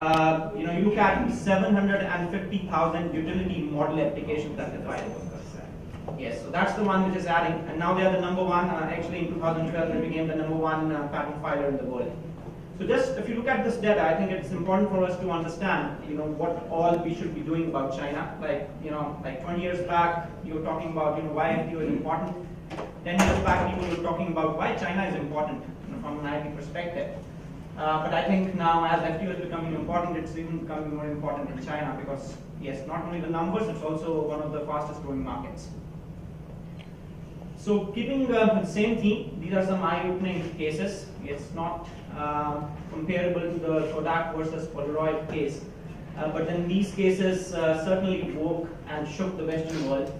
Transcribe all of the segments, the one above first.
You look at 750,000 utility model applications that they filed. Yes, so that's the one which is adding, and now they are the number one. Actually, in 2012, they became the number one patent filer in the world. So just if you look at this data, I think it's important for us to understand, what all we should be doing about China. Like 20 years back, you were talking about, why FTO is important. 10 years back, people were talking about why China is important, from an IP perspective. But I think now, as FTO is becoming important, it's even becoming more important in China because, yes, not only the numbers, it's also one of the fastest growing markets. So keeping the same theme, these are some eye-opening cases. It's not comparable to the Kodak versus Polaroid case, but then these cases certainly woke and shook the Western world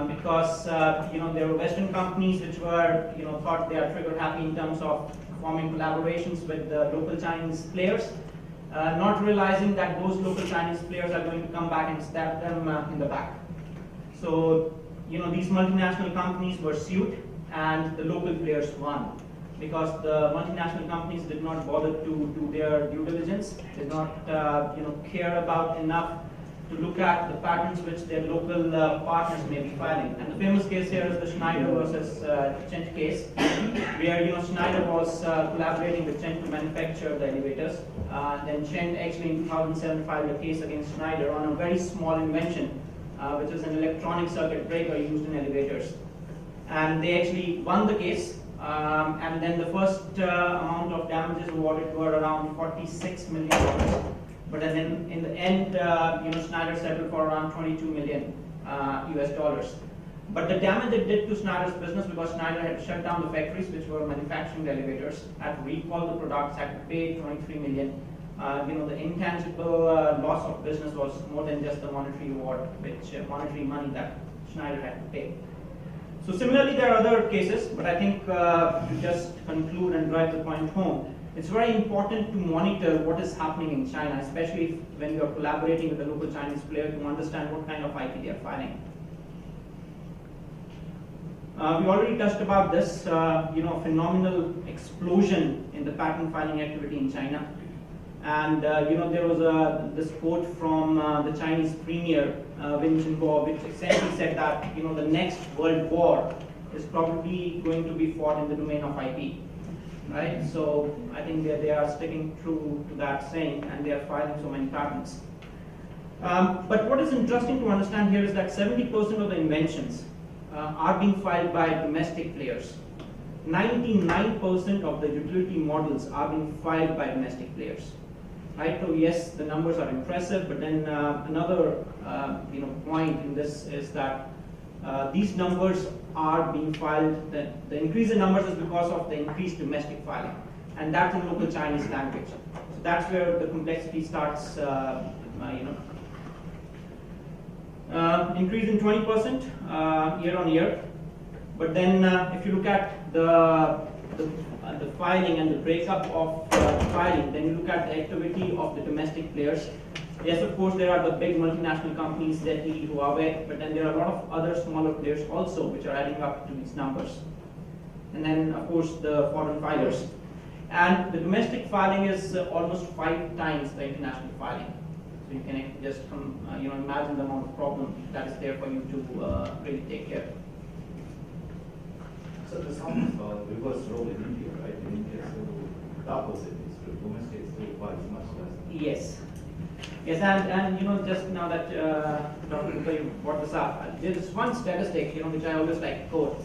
because there were Western companies which were thought they are trigger happy in terms of forming collaborations with the local Chinese players, not realizing that those local Chinese players are going to come back and stab them in the back. So these multinational companies were sued and the local players won because the multinational companies did not bother to do their due diligence, did not care about enough to look at the patents which their local partners may be filing. And the famous case here is the Schneider versus Chent case, where Schneider was collaborating with Chent to manufacture the elevators. Then Chent actually in 2007 filed a case against Schneider on a very small invention, which is an electronic circuit breaker used in elevators. And they actually won the case, and then the first amount of damages awarded were around $46 million. But then in the end, Schneider settled for around 22 million US dollars. But the damage it did to Schneider's business, because Schneider had to shut down the factories which were manufacturing the elevators, had to recall the products, had to pay 23 million. The intangible loss of business was more than just the monetary award, monetary money that Schneider had to pay. So similarly, there are other cases, but I think to just conclude and drive the point home, it's very important to monitor what is happening in China, especially when you are collaborating with a local Chinese player, to understand what kind of IP they are filing. We already touched about this, phenomenal explosion in the patent filing activity in China. And there was this quote from the Chinese premier, Wen Jianbo, which essentially said that the next world war is probably going to be fought in the domain of IP. Right, so I think they are sticking true to that saying, and they are filing so many patents. But what is interesting to understand here is that 70% of the inventions are being filed by domestic players. 99% of the utility models are being filed by domestic players. Right, so yes, the numbers are impressive, but then another point in this is that these numbers are being filed. The increase in numbers is because of the increased domestic filing, and that's in local Chinese language. So that's where the complexity starts. Increase in 20% year on year. But then if you look at the filing and the breakup of the filing, then you look at the activity of the domestic players. Yes, of course, there are the big multinational companies, ZTE, Huawei, but then there are a lot of other smaller players also which are adding up to these numbers. And then, of course, the foreign filers. And the domestic filing is almost 5 times the international filing. So you can just imagine the amount of problem that is there for you to really take care of. So there's almost a reverse role in India, right? In India, so the opposite is true. Domestic still files much less. Yes. Yes, and just now that Dr. Gupta brought this up, there is one statistic which I always like to quote.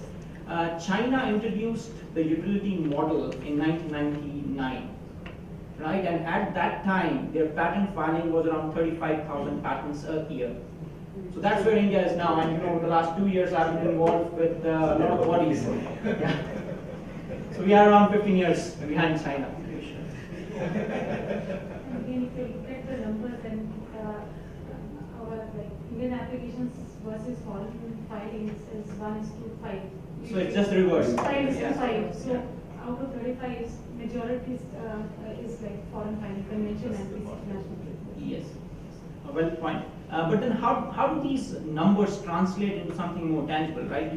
China introduced the utility model in 1999, right? And at that time, their patent filing was around 35,000 patents a year. So that's where India is now. And over the last 2 years, I've been involved with a lot of bodies. Yeah. So we are around 15 years behind China. Again, if you look at the numbers, then our Indian applications versus foreign filings is 1:5. So it's just reverse. 5:5. So out of 35, majority is like foreign filing, convention and international. Yes. Well point. But then how do these numbers translate into something more tangible, right?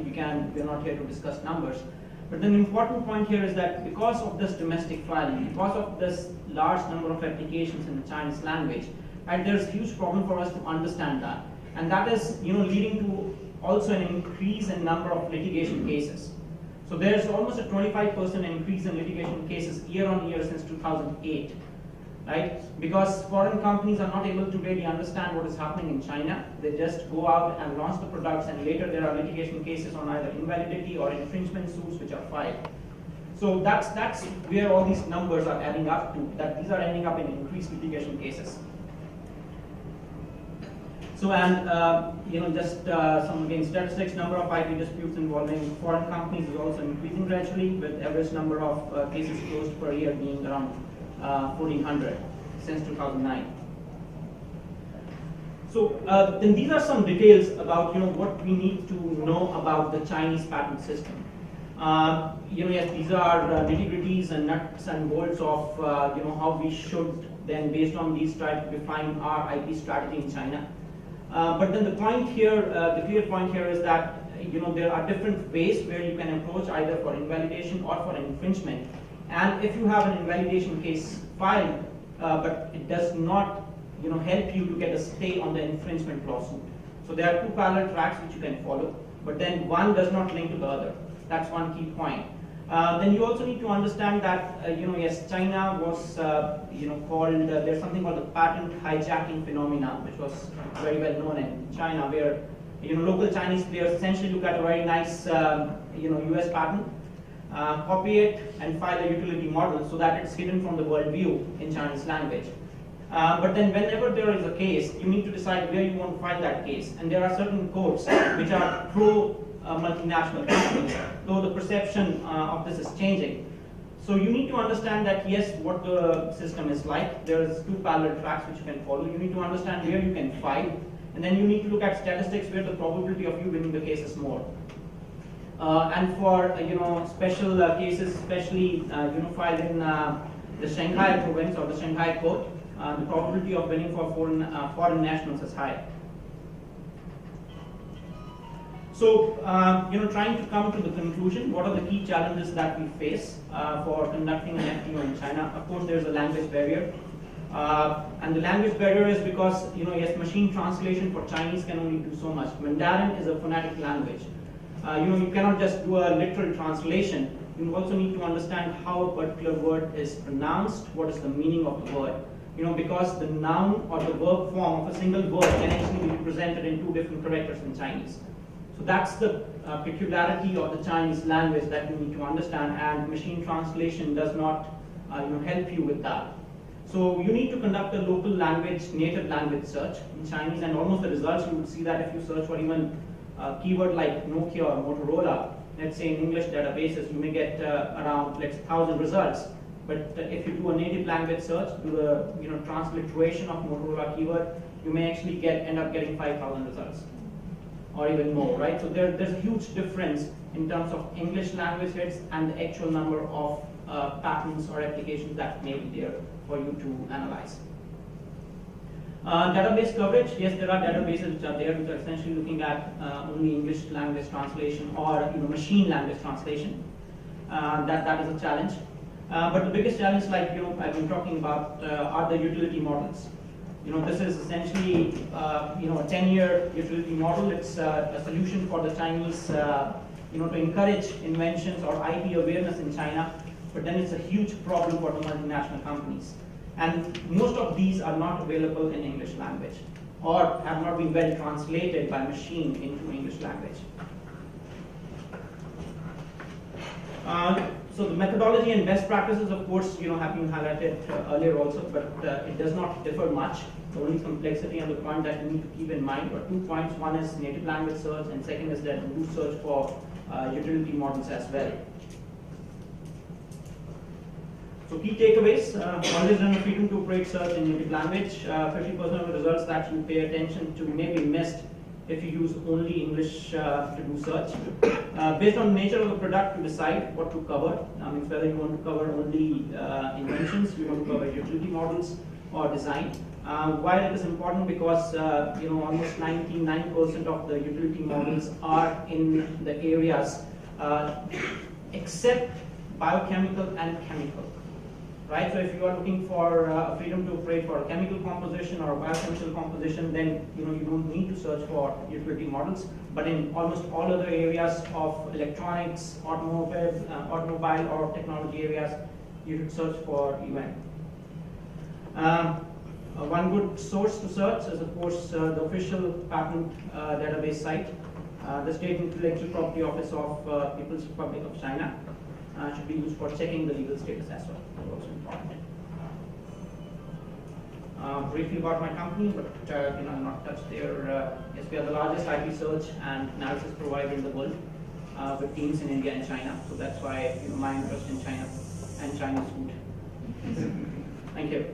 We're not here to discuss numbers. But then the important point here is that because of this domestic filing, because of this large number of applications in the Chinese language, right, there's a huge problem for us to understand that. And that is, leading to also an increase in number of litigation cases. So there's almost a 25% increase in litigation cases year on year since 2008, right? Because foreign companies are not able to really understand what is happening in China. They just go out and launch the products, and later there are litigation cases on either invalidity or infringement suits which are filed. So that's where all these numbers are adding up to, that these are ending up in increased litigation cases. So, and just some again statistics, number of IP disputes involving foreign companies is also increasing gradually, with average number of cases closed per year being around 1,400 since 2009. So then these are some details about what we need to know about the Chinese patent system. Yes, these are nitty-gritties and nuts and bolts of how we should then, based on these, try to define our IP strategy in China. But then the point here, the clear point here is that there are different ways where you can approach either for invalidation or for infringement. And if you have an invalidation case filed, but it does not help you to get a stay on the infringement lawsuit. So there are two parallel tracks which you can follow, but then one does not link to the other. That's one key point. Then you also need to understand that yes, China was called. There's something called the patent hijacking phenomena, which was very well known in China, where local Chinese players essentially look at a very nice US patent, copy it, and file a utility model so that it's hidden from the world view in Chinese language. But then whenever there is a case, you need to decide where you want to file that case, and there are certain courts which are pro multinational companies, though the perception of this is changing. So you need to understand that yes, what the system is like. There's two parallel tracks which you can follow. You need to understand where you can file, and then you need to look at statistics where the probability of you winning the case is more. And for special cases, especially filed in the Shanghai province or the Shanghai court, the probability of winning for foreign nationals is high. So, trying to come to the conclusion, what are the key challenges that we face for conducting an FTO in China? Of course, there's a language barrier. And the language barrier is because, yes, machine translation for Chinese can only do so much. Mandarin is a phonetic language. You cannot just do a literal translation. You also need to understand how a particular word is pronounced, what is the meaning of the word. Because the noun or the verb form of a single word can actually be presented in two different characters in Chinese. So that's the peculiarity of the Chinese language that you need to understand, and machine translation does not help you with that. So you need to conduct a local language, native language search in Chinese, and almost the results you would see that if you search for even a keyword like Nokia or Motorola, let's say in English databases, you may get around 1,000 results. But if you do a native language search, do the transliteration of Motorola keyword, you may actually end up getting 5,000 results, or even more, right? So there's a huge difference in terms of English language hits and the actual number of patents or applications that may be there for you to analyze. Database coverage, yes, there are databases which are there which are essentially looking at only English language translation or machine language translation. That is a challenge. But the biggest challenge, like I've been talking about, are the utility models. This is essentially a 10-year utility model. It's a solution for the Chinese, to encourage inventions or IP awareness in China. But then it's a huge problem for the multinational companies. And most of these are not available in English language, or have not been well translated by machine into English language. So the methodology and best practices, of course, have been highlighted earlier also, but it does not differ much. The only complexity and the point that you need to keep in mind are 2 points. One is native language search, and second is that you do search for utility models as well. So key takeaways, always run a freedom to operate search in native language. 50% of the results that you pay attention to may be missed if you use only English to do search. Based on the nature of the product, to decide what to cover. Whether you want to cover only inventions, you want to cover utility models or design. Why it is important? Because almost 99% of the utility models are in the areas except biochemical and chemical. right? So if you are looking for freedom to operate for a chemical composition or a biochemical composition, then you don't need to search for utility models. But in almost all other areas of electronics, automobile or technology areas, you should search for UN. One good source to search is, of course, the official patent database site. The State Intellectual Property Office of People's Republic of China should be used for checking the legal status as well. That's also important. Briefly about my company, but I'll not touch there. Yes, we are the largest IP search and analysis provider in the world, with teams in India and China. So that's why my interest in China and Chinese food. Thank you.